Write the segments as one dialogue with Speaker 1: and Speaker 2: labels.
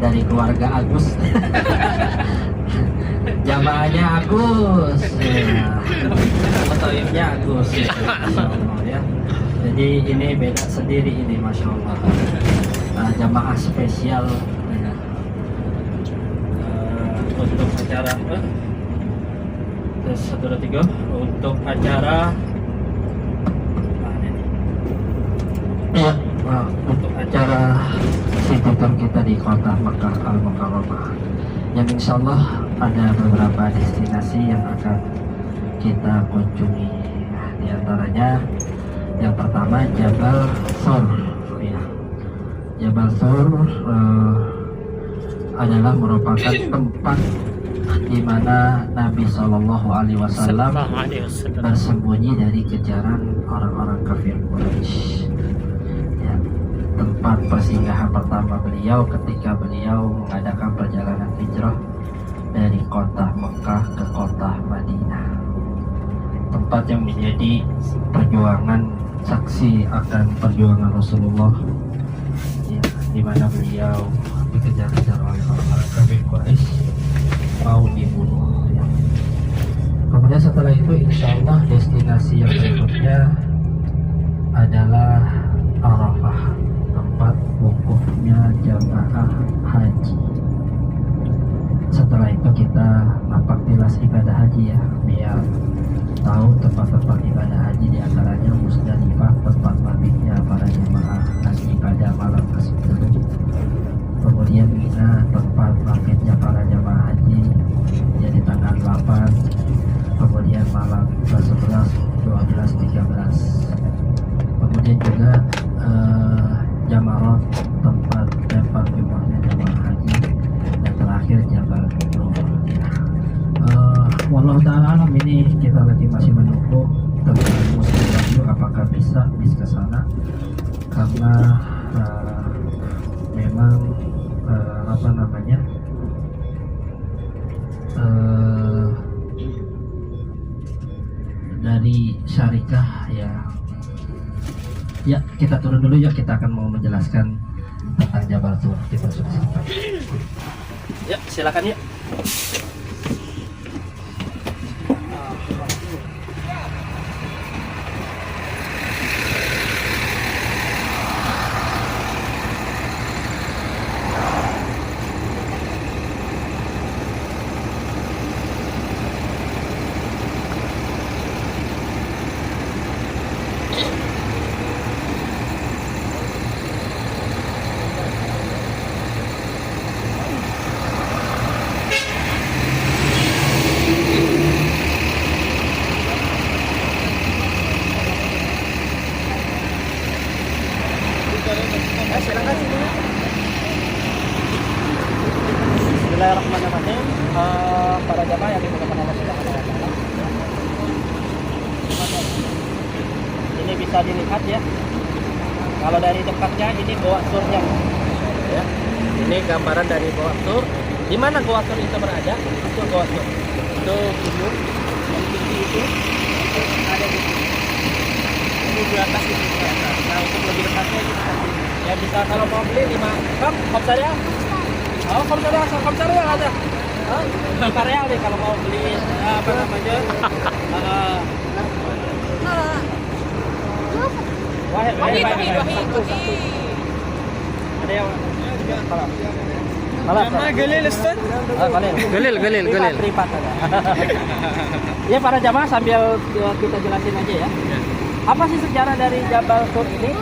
Speaker 1: dari keluarga Agus. Jamaahnya Agus, ya. Toibnya Agus, ya. Masya Allah, ya. Jadi ini beda sendiri ini, Masya Allah. Jamaah spesial ya. Untuk acara terus 1, 2, 3 untuk acara untuk acara sibukan kita di kota Makkah Al-Mukarramah, yang insya Allah ada beberapa destinasi yang akan kita kunjungi. Di antaranya yang pertama Jabal Sur, ya. Jabal Sur adalah merupakan tempat di mana Nabi Shallallahu Alaihi Wasallam bersembunyi dari kejaran orang-orang kafir Quraisy. Ya, tempat persinggahan pertama beliau ketika beliau mengadakan perjalanan hijrah dari kota Mekah ke kota Madinah. Tempat yang menjadi perjuangan, saksi akan perjuangan Rasulullah, ya, di mana beliau dikejar-kejar oleh orang-orang kafir Quraisy, mau dibunuh, ya. Kemudian setelah itu insya Allah destinasi yang berikutnya adalah Arafah, tempat wukufnya jamaah haji. Setelah itu kita nampak tilas ibadah haji, ya, biar tahu tempat-tempat ibadah haji, di antaranya Musdalifah, tempat mabitnya para jamaah haji pada malam ke-10. Kemudian Mina, tempat mabitnya para jamaah haji, jadi tanggal 8. Kemudian malam ke-11, 12, 13. Kemudian juga Jamarot, tempat lempar jumrahnya jamaah haji. Dan terakhir Jabal Nur. Wallahu ta'ala alam, ini kita lagi masih menunggu tentang Musdalifah apakah bisa ke sana, karena memang apa namanya dari syarikah, ya. Ya, kita turun dulu, ya, kita akan mau menjelaskan tentang Jabal Tur. Kita sudah sampai. Ya, silakan, ya. Bismillahirrahmanirrahim. Para jamaah yang dimuliakan Allah Subhanahu wa taala. Ini bisa dilihat, ya. Kalau dari dekatnya ini Goa Surnya. Ya. Ini gambaran dari Goa Sur. Di mana Goa Sur itu berada? Itu Goa Sur. Itu gunung yang tinggi itu ada di sini. Ini di atas itu. Nah, untuk lebih dekatnya ini ya bisa kalau mau beli 5 kap, komsarnya. Oh, komsarnya ada. Komsarnya nih kalau mau beli apa namanya? Wahid. Ada yang
Speaker 2: ما قليل استاذ
Speaker 1: Galil. Ya, para jamaah sambil kita jelasin aja, ya. Apa sih sejarah dari Jabal Tur ini?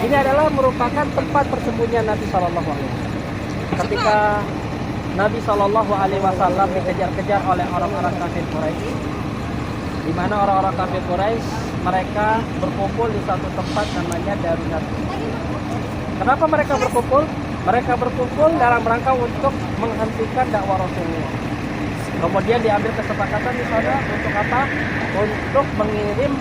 Speaker 1: Ini adalah merupakan tempat persembunyian Nabi Shallallahu Alaihi Wasallam. Ketika Nabi Shallallahu Alaihi Wasallam dikejar-kejar oleh orang-orang kafir Quraisy, di mana orang-orang kafir Quraisy mereka berkumpul di satu tempat namanya Darunat. Kenapa mereka berkumpul? Mereka berkumpul dalam rangka untuk menghentikan dakwah Rasulullah. Kemudian diambil kesepakatan di sana untuk apa? Untuk mengirim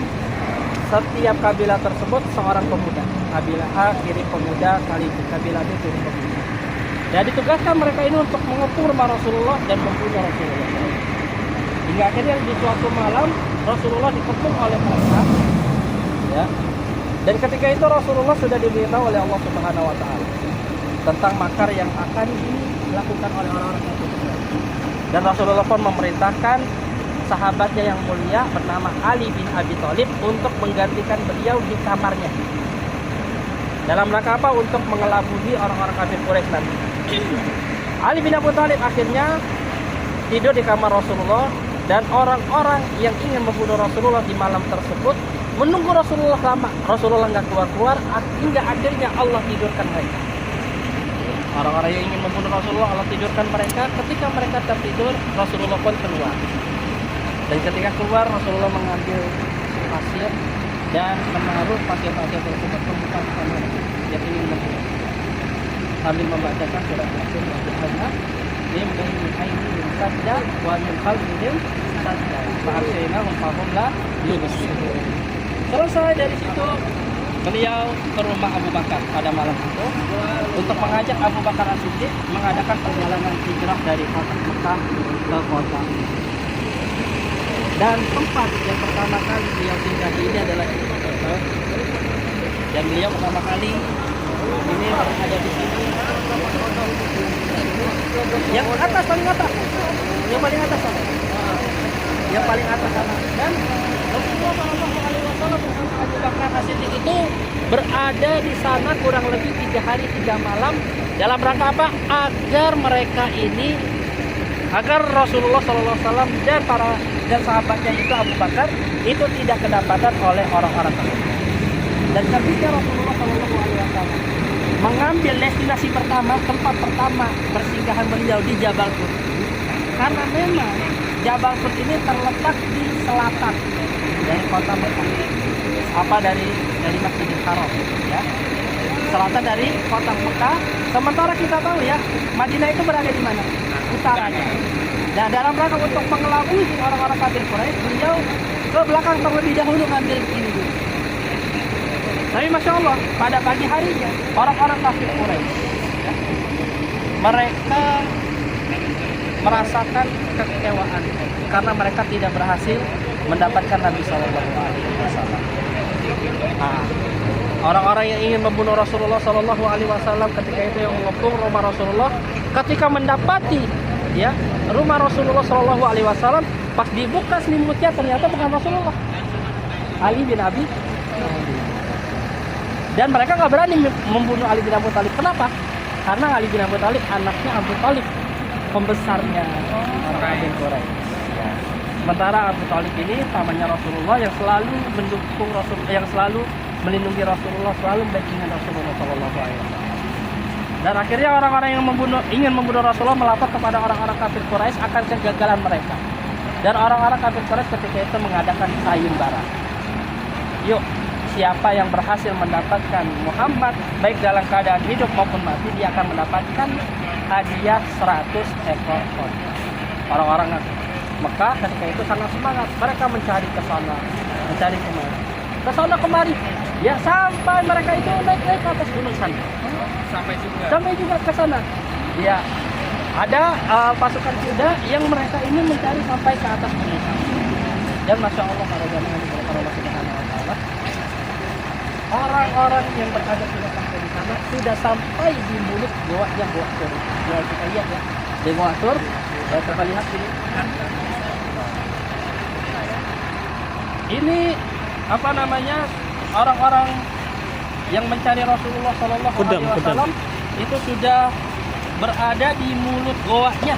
Speaker 1: setiap kabilah tersebut seorang pemuda. Kabilah A kirim pemuda, kabilah B kirim pemuda. Dan ditugaskan mereka ini untuk mengepung rumah Rasulullah dan membunuh Rasulullah. Hingga akhirnya di suatu malam Rasulullah dikepung oleh mereka, ya. Dan ketika itu Rasulullah sudah diberitahu oleh Allah Subhanahu Wa Taala tentang makar yang akan dilakukan oleh orang-orang kafir. Dan Rasulullah pun memerintahkan sahabatnya yang mulia bernama Ali bin Abi Thalib untuk menggantikan beliau di kamarnya. Dalam rangka apa? Untuk mengelabui orang-orang kafir Quraisy nanti. Ali bin Abi Thalib akhirnya tidur di kamar Rasulullah, dan orang-orang yang ingin membunuh Rasulullah di malam tersebut menunggu Rasulullah lama. Rasulullah nggak keluar-keluar hingga akhirnya Allah tidurkan mereka. Orang-orang yang ingin membunuh Rasulullah, Allah tidurkan mereka. Ketika mereka tertidur, Rasulullah pun keluar. Dan ketika keluar, Rasulullah mengambil pasir dan menaruh pasir-pasir tersebut ke muka kamar yang ingin membunuh, sambil membacakan surat Yasin yang min baini aydihim sadda wa min khalfihim sadda fa'arsaynahum fahum la yubsirun. Selesai dari situ, beliau ke rumah Abu Bakar pada malam itu untuk mengajak Abu Bakar As-Siddiq mengadakan perjalanan hijrah dari kota Mekah ke kota. Dan tempat yang pertama kali beliau tinggal ini adalah di Mekah. Dan beliau pertama kali ini berada di sini. Yang atas, paling atas. Yang paling atas sana. Yang paling atas sana. Dan Rasulullah SAW bersama Abu Bakar As-Siddiq itu berada di sana kurang lebih 3 hari 3 malam. Dalam rangka apa? Agar Rasulullah SAW dan sahabatnya itu Abu Bakar itu tidak kedapatan oleh orang-orang kafir. Dan ketika Rasulullah SAW mengambil destinasi pertama, tempat pertama persinggahan beliau di Jabal Tur. Karena memang Jabal Tur ini terletak di selatan dari kota Mekah. Dari Masjidil Haram, ya. Selatan dari kota Mekah. Sementara kita tahu ya, Madinah itu berada di mana? Utaranya. Nah, dalam rangka untuk mengelabui orang-orang kafir Quraisy, beliau ke belakang terlebih dahulu ngambil ini dulu. Tapi Masya Allah, pada pagi harinya orang-orang kafir Quraisy, ya, mereka merasakan kekecewaan karena mereka tidak berhasil mendapatkan Nabi SAW. Nah, orang-orang yang ingin membunuh Rasulullah SAW ketika itu yang mengepung rumah Rasulullah, ketika mendapati ya rumah Rasulullah SAW, pas dibuka selimutnya ternyata bukan Rasulullah, Ali bin Abi Thalib. Dan mereka nggak berani membunuh Ali bin Abi Thalib. Kenapa? Karena Ali bin Abi Thalib anaknya Abu Thalib, pembesarnya orang kafir Quraisy. Ya. Sementara Abu Thalib ini pamannya Rasulullah yang selalu mendukung Rasulullah, yang selalu melindungi Rasulullah, selalu backingan Rasulullah SAW. Dan akhirnya orang-orang yang ingin membunuh Rasulullah melapor kepada orang-orang kafir Quraisy akan kegagalan mereka. Dan orang-orang kafir Quraisy ketika itu mengadakan sayembara. Yuk, siapa yang berhasil mendapatkan Muhammad baik dalam keadaan hidup maupun mati, dia akan mendapatkan hadiah 100 ekor onta. Orang-orang Mekah ketika itu sangat semangat. Mereka mencari ke sana, mencari kemari, ke sana kemari. Ya, sampai mereka itu naik ke atas gunung sana. Sampai juga ke sana. Ya, ada pasukan kuda yang mereka ini mencari sampai ke atas gunung sana. Dan Masya Allah, para jamaah di Allah Subhanahu Wa Taala, orang-orang yang berada sudah sampai di sana, sudah sampai di mulut Goa Tur. Ya, kita lihat ya, di Goa Tur. Ya, coba lihat ini. Ini apa namanya, orang-orang yang mencari Rasulullah SAW itu sudah berada di mulut goanya.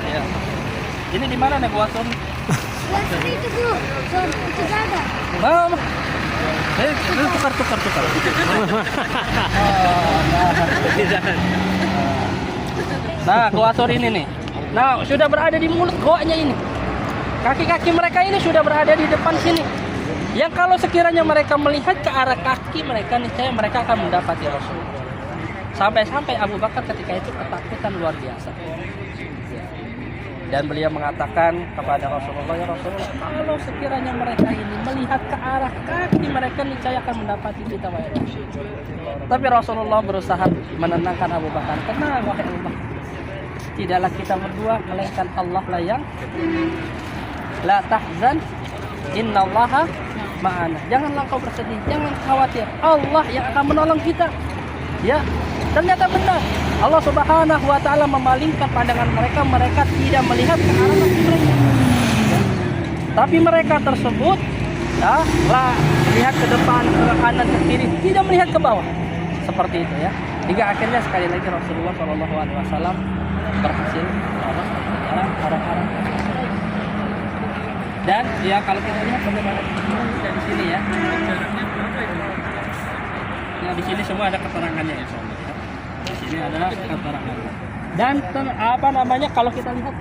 Speaker 1: Ya. Ini di mana nih Goa Tur?
Speaker 2: Itu Bu, itu ada.
Speaker 1: Mana? Tukar. Nah, Goa Tur ini nih. Nah, sudah berada di mulut goanya ini. Kaki-kaki mereka ini sudah berada di depan sini. Yang kalau sekiranya mereka melihat ke arah kaki mereka, niscaya mereka akan mendapati Rasulullah. Sampai-sampai Abu Bakar ketika itu ketakutan luar biasa. Dan beliau mengatakan kepada Rasulullah, ya Rasulullah, kalau sekiranya mereka ini melihat ke arah kaki mereka, niscaya akan mendapati kita, wahai Rasulullah. Tapi Rasulullah berusaha menenangkan Abu Bakar. Tenang, wahai Abu Bakar. Tidaklah kita berdua, melainkan Allah lah yang la tahzan, innallaha ma'ana. Janganlah kau bersedih, jangan khawatir. Allah yang akan menolong kita. Ya, ternyata benar. Allah Subhanahu wa taala memalingkan pandangan mereka, mereka tidak melihat ke arah kaki mereka. Tapi mereka tersebut ya, lah melihat ke depan, ke kanan, ke kiri, tidak melihat ke bawah. Seperti itu ya. Hingga akhirnya sekali lagi Rasulullah SAW berhasil arah-arah. Dan ya kalau kita lihat bagaimana di sini ya. Nah di sini semua ada keterangannya ya. Di sini ada keterangan. Dan kalau kita lihat